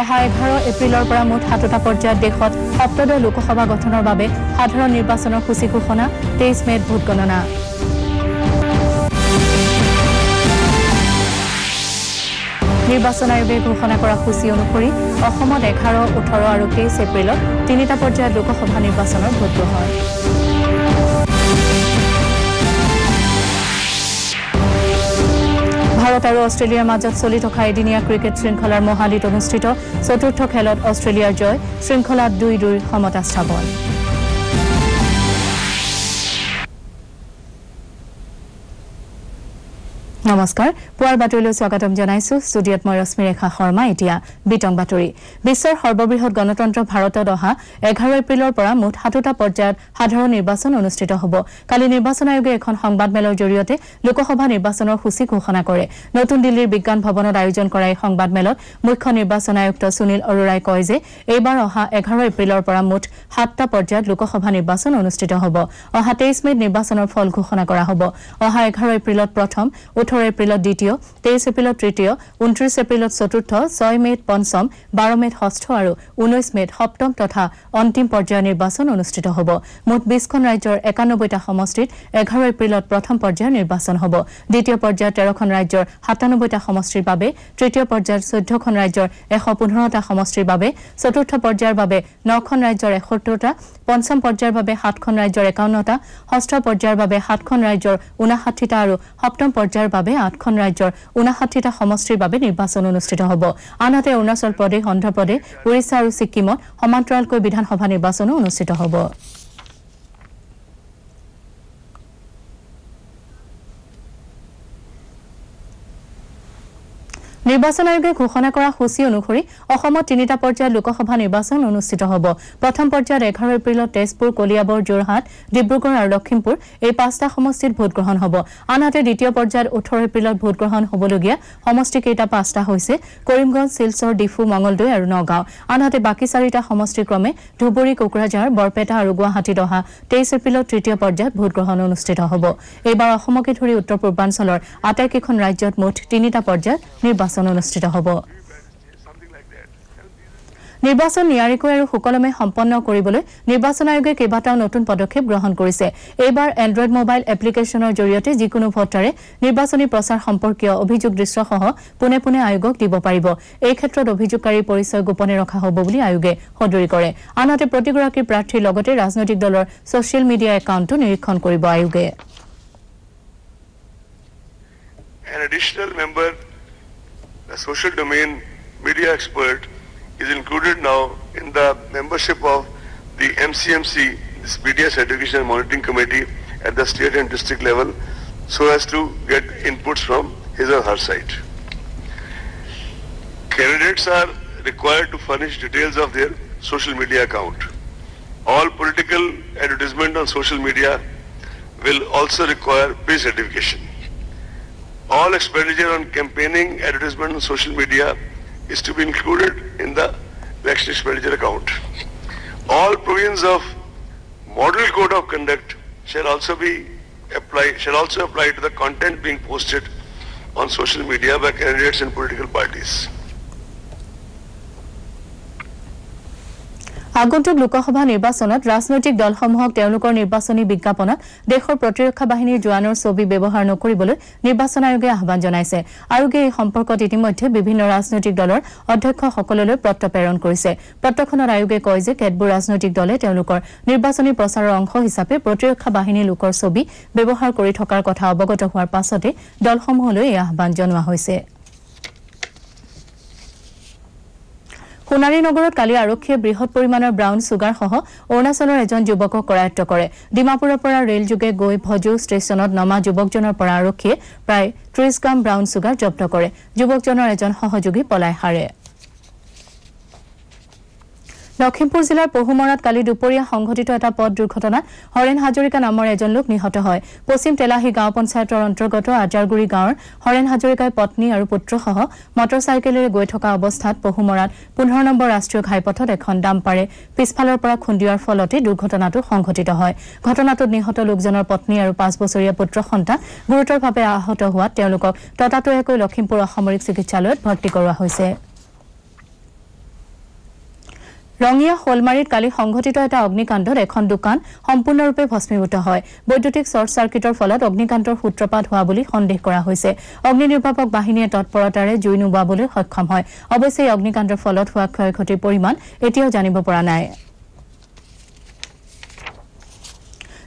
অহা 11 এপ্ৰিলৰ পৰা মুঠ 7টা পৰ্যায়ত দেশত সপ্তদশ লোকসভা গঠনৰ বাবে সাধাৰণ নিৰ্বাচনৰ সূচী ঘোষণা 23 মেত ভোট গণনা নিৰ্বাচন আয়োগে ঘোষণা কৰা সূচী অনুসৰি অসমত 11, 18 আৰু 23 এপ্ৰিলত 3টা পৰ্যায়ত লোকসভা নিৰ্বাচনৰ ভোট গ্ৰহণ ভাৰত আৰু অষ্ট্ৰেলিয়াৰ মাজত চলি থকা এদিনীয়া ক্ৰিকেট শৃংখলাৰ মহালিত অনুষ্ঠিত চতুৰ্থ খেলত অষ্ট্ৰেলিয়াৰ জয় শৃংখলাত 2-2 সমতা স্থাপন নমস্কাৰ পুৱাৰ বাতৰিলৈ স্বাগতম জনাইছো ষ্টুডিঅত মই ৰশ্মিৰেখা শৰ্মা এতিয়া বিতং বাতৰি বিশ্বৰ সৰ্ববৃহৎ গণতন্ত্ৰ ভাৰতত অহা 11 এপ্ৰিলৰ পৰা মুঠ 7টা পৰ্যায়ত সাধাৰণ নিৰ্বাচন অনুষ্ঠিত হ'ব কালি নিৰ্বাচন আয়োগে এখন সংবাদমেলৰ জৰিয়তে লোকসভা নিৰ্বাচনৰ সূচী ঘোষণা কৰে নতুন দিল্লীৰ বিজ্ঞান ভৱনত আয়োজন কৰা এই সংবাদমেলত মুখ্য নিৰ্বাচন আয়ুক্ত সুনীল অৰোৰাই কয় যে এইবাৰ অহা 11 এপ্ৰিলৰ পৰা মুঠ 7টা পৰ্যায়ত লোকসভা নিৰ্বাচন অনুষ্ঠিত হ'ব অহা 23 মেত নিৰ্বাচনৰ ফল ঘোষণা কৰা হ'ব অহা 11 এপ্ৰিলত প্ৰথম 18 এপ্ৰিলত দ্বিতীয় 23 এপ্ৰিলত তৃতীয় 29 এপ্ৰিলত চতুৰ্থ 6 মেত পঞ্চম 12 মেত ষষ্ঠ আৰু 19 মেত সপ্তম তথা অন্তিম পৰ্যায়ৰ নিৰ্বাচন অনুষ্ঠিত হ'ব মুঠ 20খন ৰাজ্যৰ 91টা সমষ্টিত 11 এপ্ৰিলত প্ৰথম পৰ্যায়ৰ নিৰ্বাচন হ'ব দ্বিতীয় পৰ্যায়ত 13খন ৰাজ্যৰ 97টা সমষ্টিৰ বাবে তৃতীয় পৰ্যায়ত 14খন ৰাজ্যৰ 115টা সমষ্টিৰ বাবে চতুৰ্থ পৰ্যায়ৰ বাবে 9খন ৰাজ্যৰ 71টা পঞ্চম পৰ্যায়ৰ বাবে 7খন ৰাজ্যৰ 51টা ষষ্ঠ পৰ্যায়ৰ বাবে 7খন ৰাজ্যৰ 59টা আৰু সপ্তম পৰ্যায়ৰ বাবে 8খন ৰাজ্যৰ 59টা সমষ্টিৰ বাবে নিৰ্বাচন অনুষ্ঠিত হ'ব আনহাতে অৰুণাচল প্ৰদেশ অন্ধ্ৰ প্ৰদেশ ওড়িশা আৰু ছিকিমত সমান্তৰালকৈ বিধানসভা নিৰ্বাচনো অনুষ্ঠিত হ'ব নিৰ্বাচন আয়োগে ঘোষণা কৰা সূচী অনুসৰি অসমত 3টা পৰ্যায়ত লোকসভা নিৰ্বাচন অনুষ্ঠিত হ'ব প্ৰথম পৰ্যায়ত 11 এপ্ৰিলত তেজপুৰ কলিয়াবৰ যোৰহাট ডিব্ৰুগড় আৰু লখিমপুৰ এই 5টা সমষ্টিত ভোট গ্ৰহণ হ'ব আনহাতে দ্বিতীয় পৰ্যায়ত 18 এপ্ৰিলত ভোট গ্ৰহণ হ'বলগীয়া সমষ্টি কেইটা 5টা হৈছে কৰিমগঞ্জ শিলচৰ ডিফু মঙলদৈ আৰু নগাঁও আনহাতে বাকি 4টা সমষ্টি ক্ৰমে ধুবুৰী কোকৰাঝাৰ বৰপেটা আৰু গুৱাহাটীত অহা 23 এপ্ৰিলত তৃতীয় পৰ্যায়ত ভোট গ্ৰহণ অনুষ্ঠিত হ'ব এইবাৰ অসমকে ধৰি উত্তৰ পূৰ্বাঞ্চলৰ আটাইকেইখন ৰাজ্যত মুঠ 3টা পৰ্যায়ত নিৰ্বাচন অনুষ্ঠিত হ'ব নিৰ্বাচন নিয়াৰিকৈ আৰু সুকলমে সম্পন্ন কৰিবলৈ নিৰ্বাচন আয়োগে কেইবাটাও নতুন পদক্ষেপ গ্ৰহণ কৰিছে এইবাৰ এন্ড্ৰইড মোবাইল এপ্লিকেশনৰ জৰিয়তে যিকোনো ভোটাৰে নিৰ্বাচনী প্ৰচাৰ সম্পৰ্কীয় অভিযোগ দৃশ্যসহ পুনে পুনে আয়োগক দিব পাৰিব এই ক্ষেত্ৰত অভিযোগকাৰীৰ পৰিচয় গোপনে ৰখা হ'ব বুলি আয়োগে সদৰি কৰে আনহাতে প্ৰতিগৰাকী প্ৰাৰ্থীৰ লগতে ৰাজনৈতিক দলৰ সোশ্যাল মিডিয়া একাউণ্টটো নিৰীক্ষণ কৰিব আয়োগে An additional member, a social domain media expert, is included now in the membership of the MCMC, this Media Certification Monitoring Committee at the state and district level, so as to get inputs from his or her side. Candidates are required to furnish details of their social media account. All political advertisement on social media will also require pay certification. All expenditure on campaigning advertisement on social media is to be included in the election expenditure account. All provisions of Model Code of Conduct shall also apply to the content being posted on social media by candidates and political parties. আগন্তুক লোকসভা নিৰ্বাচনত ৰাজনৈতিক দলসমূহক তেওঁলোকৰ নিৰ্বাচনী বিজ্ঞাপনত দেশৰ প্ৰতিৰক্ষা বাহিনীৰ জোৱানৰ ছবি ব্যৱহাৰ নকৰিবলৈ নিৰ্বাচন আয়োগে আহ্বান জনাইছে আয়োগে এই সম্পৰ্কত ইতিমধ্যে বিভিন্ন ৰাজনৈতিক দলৰ অধ্যক্ষসকললৈ পত্ৰ প্ৰেৰণ কৰিছে পত্ৰখনত আয়োগে কয় যে কেতবোৰ ৰাজনৈতিক দলে তেওঁলোকৰ নিৰ্বাচনী প্ৰচাৰৰ অংশ হিচাপে প্ৰতিৰক্ষা বাহিনীৰ লোকৰ ছবি ব্যৱহাৰ কৰি থকাৰ কথা অৱগত হোৱাৰ পাছতে দলসমূহলৈ এই আহ্বান জনোৱা হৈছে সোণাৰী নগৰত কালি আৰক্ষীয়ে বৃহৎ পৰিমাণৰ ব্ৰাউন সুগাৰ সহ অৰুণাচলৰ এজন যুৱকক কৰায়ত্ব কৰে ডিমাপুৰৰ পৰা ৰেল যোগে গৈ ভজু ষ্টেচনত নমা যুৱকজনৰ পৰা আৰক্ষীয়ে প্ৰায় 30 গ্ৰাম ব্ৰাউন সুগাৰ জব্দ কৰে যুৱকজনৰ এজন সহযোগী পলাই হাৰে লখিমপুৰ জিলাৰ পহুমৰাত কালি দুপৰীয়া সংঘটিত এটা পথ দুৰ্ঘটনাত হৰেন হাজৰিকা নামৰ এজন লোক নিহত হয় পশ্চিম তেলাহী গাঁও পঞ্চায়তৰ অন্তৰ্গত আজাৰগুৰি গাঁৱৰ হৰেন হাজৰিকাৰ পত্নী আৰু পুত্ৰসহ মটৰচাইকেলেৰে গৈ থকা অৱস্থাত পহুমৰাত 15 নম্বৰ ৰাষ্ট্ৰীয় ঘাইপথত এখন ডাম্পাৰে পিছফালৰ পৰা খুন্দিওৱাৰ ফলতে দুৰ্ঘটনাটো সংঘটিত হয় ঘটনাটোত নিহত লোকজনৰ পত্নী আৰু 5 বছৰীয়া পুত্ৰ সন্তান গুৰুতৰভাৱে আহত হোৱাত তেওঁলোকক ততাতৈয়াকৈ লখিমপুৰ অসামৰিক চিকিৎসালয়ত ভৰ্তি কৰোৱা হৈছে ৰঙিয়া হলমাৰীত কালি সংঘটিত এটা অগ্নিকাণ্ডত এখন দোকান সম্পূৰ্ণৰূপে ভস্মীভূত হয় বৈদ্যুতিক শৰ্ট সাৰ্কিটৰ ফলত অগ্নিকাণ্ডৰ সূত্ৰপাত হোৱা বুলি সন্দেহ কৰা হৈছে অগ্নি নিৰ্বাপক বাহিনীয়ে তৎপৰতাৰে জুই নুবাবলৈ সক্ষম হয় অৱশ্যে অগ্নিকাণ্ডৰ ফলত হোৱা ক্ষয়ক্ষতিৰ পৰিমাণ এতিয়াও জানিব পৰা নাই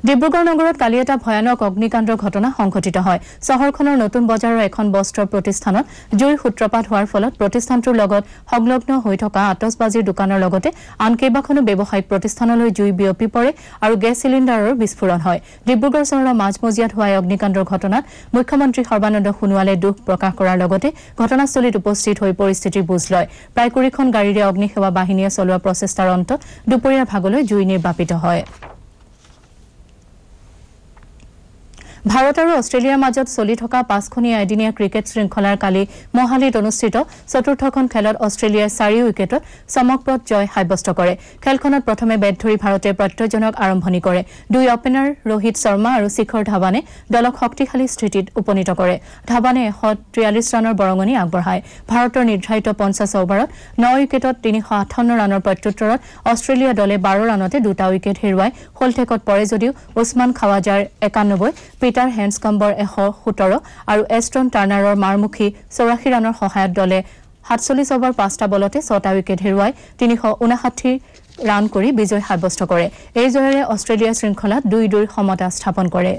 ডিব্ৰুগড় নগৰত কালি এটা ভয়ানক অগ্নিকাণ্ডৰ ঘটনা সংঘটিত হয় চহৰখনৰ নতুন বজাৰৰ এখন বস্ত্ৰ প্ৰতিষ্ঠানত জুইৰ সূত্ৰপাত হোৱাৰ ফলত প্ৰতিষ্ঠানটোৰ লগত সংলগ্ন হৈ থকা আতচবাজিৰ দোকানৰ লগতে আন কেইবাখনো ব্যৱসায়িক প্ৰতিষ্ঠানলৈ জুই বিয়পি পৰে আৰু গেছ চিলিণ্ডাৰৰ বিস্ফোৰণ হয় ডিব্ৰুগড় চহৰৰ মাজমজিয়াত হোৱা অগ্নিকাণ্ডৰ ঘটনাত মুখ্যমন্ত্ৰী সৰ্বানন্দ সোণোৱালে দুখ প্ৰকাশ কৰাৰ লগতে ঘটনাস্থলীত উপস্থিত হৈ পৰিস্থিতিৰ বুজ লয় প্ৰায় 20খন গাড়ীৰে অগ্নিসেৱা বাহিনীয়ে চলোৱা প্ৰচেষ্টাৰ অন্তত দুপৰীয়াৰ ভাগলৈ জুই নিৰ্বাপিত হয় ভাৰত আৰু অষ্ট্ৰেলিয়াৰ মাজত চলি থকা 5খনীয়া এদিনীয়া ক্ৰিকেট শৃংখলাৰ কালি মহালিত অনুষ্ঠিত চতুৰ্থখন খেলত অষ্ট্ৰেলিয়াই 4 উইকেটত চমকপ্ৰদ জয় সাব্যস্ত কৰে খেলখনত প্ৰথমে বেট ধৰি ভাৰতে প্ৰত্যয়জনক আৰম্ভণি কৰে দুই অপেনাৰ ৰোহিত শৰ্মা আৰু শিখৰ ধাৱানে দলক শক্তিশালী স্থিতিত উপনীত কৰে ধাৱানে 143 ৰানৰ বৰঙণি আগবঢ়ায় ভাৰতৰ নিৰ্ধাৰিত 50 অভাৰত 9 উইকেটত 358 ৰানৰ প্ৰত্যুত্তৰত অষ্ট্ৰেলিয়া দলে 12 ৰানতে দুটা উইকেট হেৰুৱাই হলঠেকত পৰে যদিও ওছমান খাৱাজাৰ 91 পিটাৰ হেন্ডস্কম্বৰ 117 আৰু এষ্টন টাৰ্নাৰৰ মাৰমুখী 84 ৰানৰ সহায়ত দলে 47 অভাৰ 5টা বলতে 6টা উইকেট হেৰুৱাই 359 ৰান কৰি বিজয় সাব্যস্ত কৰে এই জয়েৰে অষ্ট্ৰেলিয়া শৃংখলাত 2-2 সমতা স্থাপন কৰে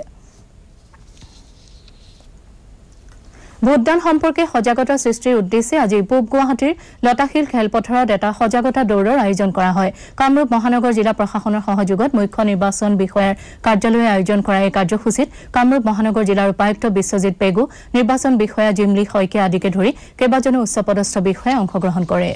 ভোটদান সম্পৰ্কে সজাগতা সৃষ্টিৰ উদ্দেশ্যে আজি পূব গুৱাহাটীৰ লতাশিল খেলপথাৰত এটা সজাগতা দৌৰৰ আয়োজন কৰা হয় কামৰূপ মহানগৰ জিলা প্ৰশাসনৰ সহযোগত মুখ্য নিৰ্বাচন বিষয়াৰ কাৰ্যালয়ে আয়োজন কৰা এই কাৰ্যসূচীত কামৰূপ মহানগৰ জিলাৰ উপায়ুক্ত বিশ্বজিৎ পেগু নিৰ্বাচন বিষয়া জিমলি শইকীয়া আদিকে ধৰি কেইবাজনো উচ্চপদস্থ বিষয়াই অংশগ্ৰহণ কৰে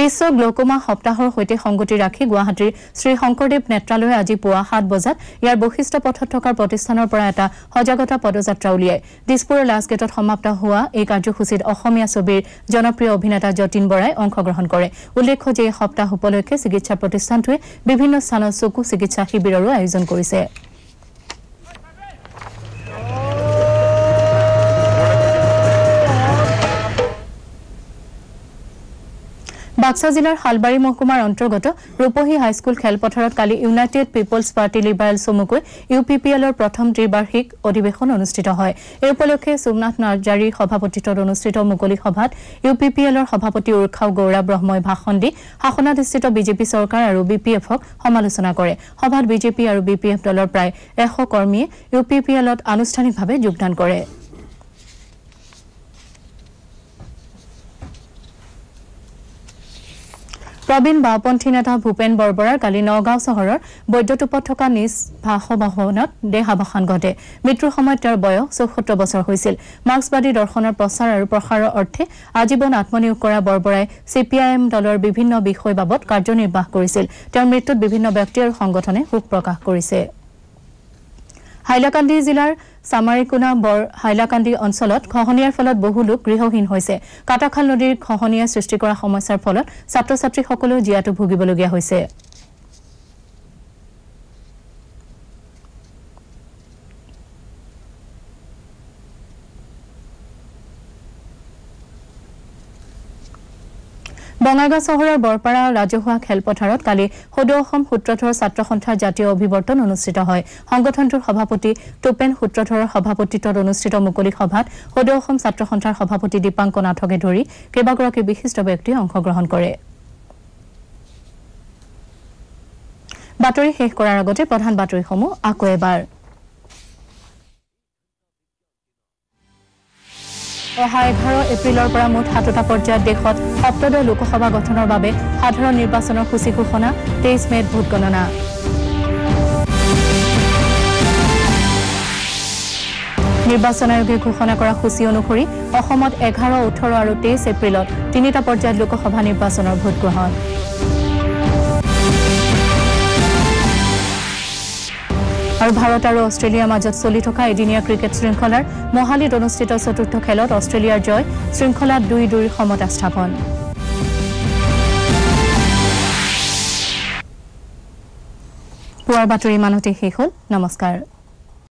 বিশ্ব গ্লকোমা সপ্তাহৰ সৈতে সংগতি ৰাখি গুৱাহাটীৰ শ্ৰী শংকৰদেৱ নেত্ৰালয়ে আজি পুৱা 7 বজাত ইয়াৰ বৈশিষ্ট্য পথত থকা প্ৰতিষ্ঠানৰ পৰা এটা সজাগতা পদযাত্ৰা উলিয়ায় দিছপুৰৰ লাষ্ট গেটত সমাপ্ত হোৱা এই কাৰ্যসূচীত অসমীয়া ছবিৰ জনপ্ৰিয় অভিনেতা যতীন বৰাই অংশগ্ৰহণ কৰে উল্লেখ্য যে এই সপ্তাহ উপলক্ষে চিকিৎসা প্ৰতিষ্ঠানটোৱে বিভিন্ন স্থানত চকু চিকিৎসা শিবিৰৰো আয়োজন কৰিছে বাক্সা জিলাৰ হালবাৰী মহকুমাৰ অন্তৰ্গত ৰূপহী হাইস্কুল খেলপথাৰত কালি ইউনাইটেড পিপলছ পাৰ্টি লিবাৰেল চমুকৈ ইউপিপিএলৰ প্ৰথম ত্ৰিবাৰ্ষিক অধিৱেশন অনুষ্ঠিত হয় এই উপলক্ষে সোমনাথ নাৰ্জাৰীৰ সভাপতিত্বত অনুষ্ঠিত মুকলি সভাত ইউপিপিএলৰ সভাপতি উৰ্খাও গৌৰৱ ব্ৰহ্মই ভাষণ দি শাসনাধিষ্ঠিত বিজেপি চৰকাৰ আৰু বিপিএফক সমালোচনা কৰে সভাত বিজেপি আৰু বিপিএফ দলৰ প্ৰায় 100 কৰ্মীয়ে ইউপিপিএলত আনুষ্ঠানিকভাৱে যোগদান কৰে প্ৰবীণ বাওপন্থী নেতা ভূপেন বৰবৰাৰ কালি নগাঁও চহৰৰ বৈদ্যুতিকত থকা নিজ বাসভৱনত দেহাৱসান ঘটে মৃত্যুৰ সময়ত তেওঁৰ বয়স 74 বছৰ হৈছিল মাৰ্ক্সবাদী দৰ্শনৰ প্ৰচাৰ আৰু প্ৰসাৰৰ অৰ্থে আজীৱন আত্মনিয়োগ কৰা বৰবৰাই সিপিআইএম দলৰ বিভিন্ন বিষয় বাবদ কাৰ্যনিৰ্বাহ কৰিছিল তেওঁৰ মৃত্যুত বিভিন্ন ব্যক্তি আৰু সংগঠনে শোক প্ৰকাশ কৰিছে হাইলাকান্দি জিলাৰ সামাৰিকুনা হাইলাকান্দি অঞ্চলত খহনীয়াৰ ফলত বহু লোক গৃহহীন হৈছে কাটাখাল নদীৰ খহনীয়া সৃষ্টি কৰা সমস্যাৰ ফলত ছাত্ৰ-ছাত্ৰীসকলেও জিয়াটো ভুগিবলগীয়া হৈছে বঙাইগাঁও চহৰৰ বৰপাৰা ৰাজহুৱা খেলপথাৰত কালি সদৌ অসম সূত্ৰধৰ ছাত্ৰ সন্থাৰ জাতীয় অভিৱৰ্তন অনুষ্ঠিত হয় সংগঠনটোৰ সভাপতি টোপেন সূত্ৰধৰৰ সভাপতিত্বত অনুষ্ঠিত মুকলি সভাত সদৌ অসম ছাত্ৰ সন্থাৰ সভাপতি দীপাংক নাথকে ধৰি কেইবাগৰাকী বিশিষ্ট ব্যক্তিয়ে অংশগ্ৰহণ কৰে বাতৰি শেষ কৰাৰ আগতে প্ৰধান বাতৰিসমূহ আকৌ এবাৰ অহা 11 এপ্ৰিলৰ পৰা মুঠ 7টা পৰ্যায়ত দেশত সপ্তদশ লোকসভা গঠনৰ বাবে সাধাৰণ নিৰ্বাচনৰ সূচী ঘোষণা 23 মেত ভোট গণনা নিৰ্বাচন আয়োগে ঘোষণা কৰা সূচী অনুসৰি অসমত 11, 18 আৰু 23 এপ্ৰিলত 3টা পৰ্যায়ত লোকসভা নিৰ্বাচনৰ ভোট গ্ৰহণ আৰু ভাৰত আৰু অষ্ট্ৰেলিয়াৰ মাজত চলি থকা এদিনীয়া ক্ৰিকেট শৃংখলাৰ মহালিত অনুষ্ঠিত চতুৰ্থ খেলত অষ্ট্ৰেলিয়াৰ জয় শৃংখলাত 2-2 সমতা স্থাপন পুৱাৰ বাতৰি মানতে শেষ হ'ল নমস্কাৰ